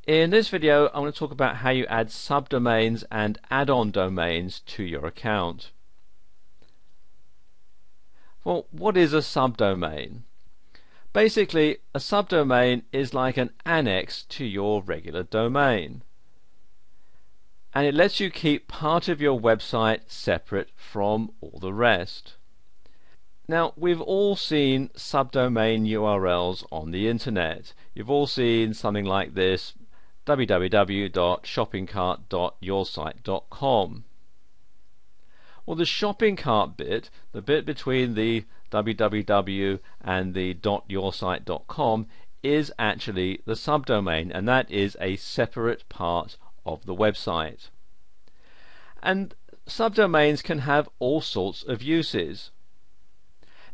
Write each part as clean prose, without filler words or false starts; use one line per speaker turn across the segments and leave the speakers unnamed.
In this video, I want to talk about how you add subdomains and add-on domains to your account. Well, what is a subdomain? Basically, a subdomain is like an annex to your regular domain. And it lets you keep part of your website separate from all the rest. Now, we've all seen subdomain URLs on the internet. You've all seen something like this: www.shoppingcart.yoursite.com. Well, the shopping cart bit, the bit between the www and the .yoursite.com, is actually the subdomain, and that is a separate part of the website. And subdomains can have all sorts of uses.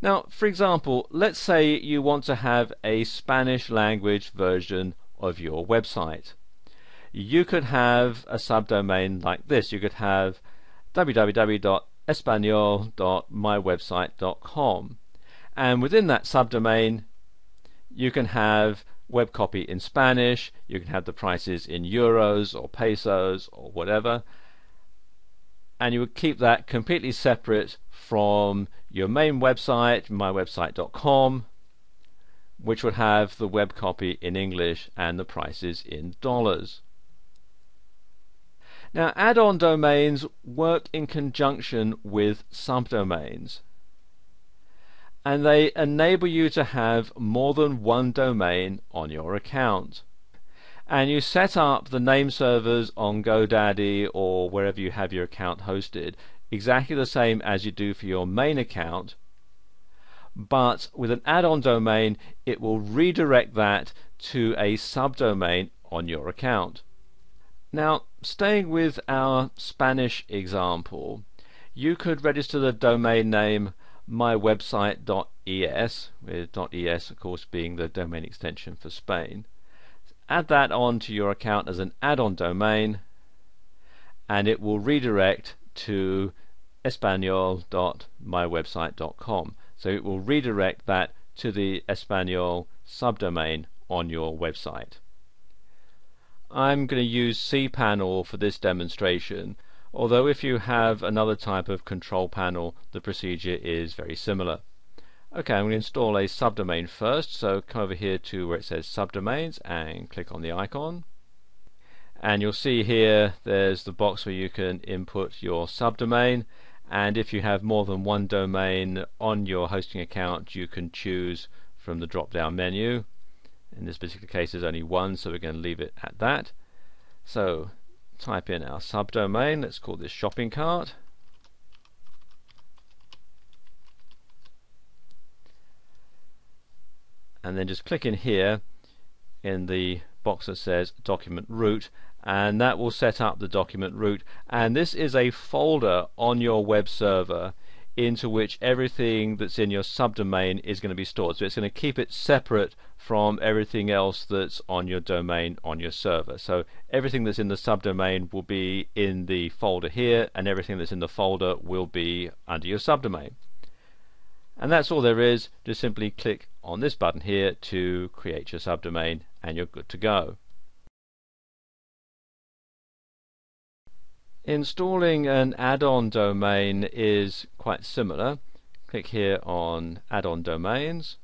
Now, for example, let's say you want to have a Spanish language version of your website. You could have a subdomain like this. You could have www.espanol.mywebsite.com, and within that subdomain you can have web copy in Spanish, you can have the prices in euros or pesos or whatever, and you would keep that completely separate from your main website, mywebsite.com, which would have the web copy in English and the prices in dollars. Now, add-on domains work in conjunction with subdomains, and they enable you to have more than one domain on your account. And you set up the name servers on GoDaddy or wherever you have your account hosted exactly the same as you do for your main account, but with an add-on domain it will redirect that to a subdomain on your account. Now, staying with our Spanish example, you could register the domain name mywebsite.es, with .es of course being the domain extension for Spain. Add that on to your account as an add-on domain, and it will redirect to espanol.mywebsite.com. So it will redirect that to the Espanol subdomain on your website. I'm going to use cPanel for this demonstration, although if you have another type of control panel the procedure is very similar. Okay, I'm going to install a subdomain first, so come over here to where it says subdomains and click on the icon, and you'll see here there's the box where you can input your subdomain, and if you have more than one domain on your hosting account you can choose from the drop down menu. In this particular case there's only one, so we're going to leave it at that. So type in our subdomain, let's call this shopping cart, and then just click in here in the box that says document root, and that will set up the document root, and this is a folder on your web server into which everything that's in your subdomain is going to be stored. So it's going to keep it separate from everything else that's on your domain on your server. So everything that's in the subdomain will be in the folder here, and everything that's in the folder will be under your subdomain. And that's all there is. Just simply click on this button here to create your subdomain and you're good to go. Installing an add-on domain is quite similar. Click here on AddOn Domains.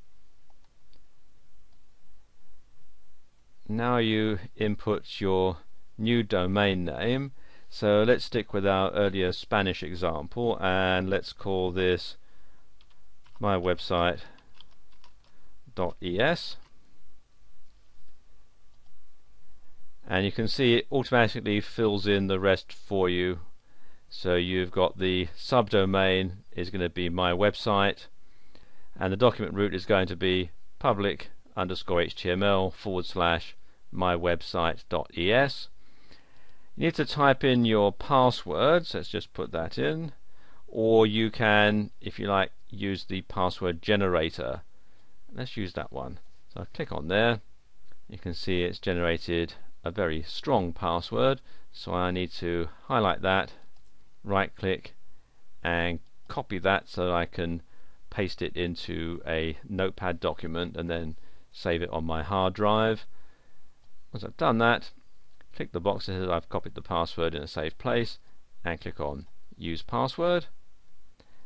Now you input your new domain name. So let's stick with our earlier Spanish example and let's call this mywebsite.es. And you can see it automatically fills in the rest for you. So you've got the subdomain is going to be my website, and the document root is going to be public_html/mywebsite.es. You need to type in your password, so let's just put that in, or you can, if you like, use the password generator. Let's use that one. So I click on there, you can see it's generated a very strong password, so I need to highlight that, right click and copy that so that I can paste it into a notepad document and then save it on my hard drive. Once I've done that, click the box that says I've copied the password in a safe place and click on use password,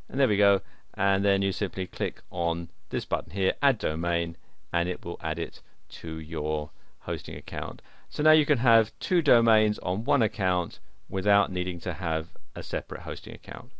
and there we go. And then you simply click on this button here, add domain, and it will add it to your hosting account. So now you can have two domains on one account without needing to have a separate hosting account.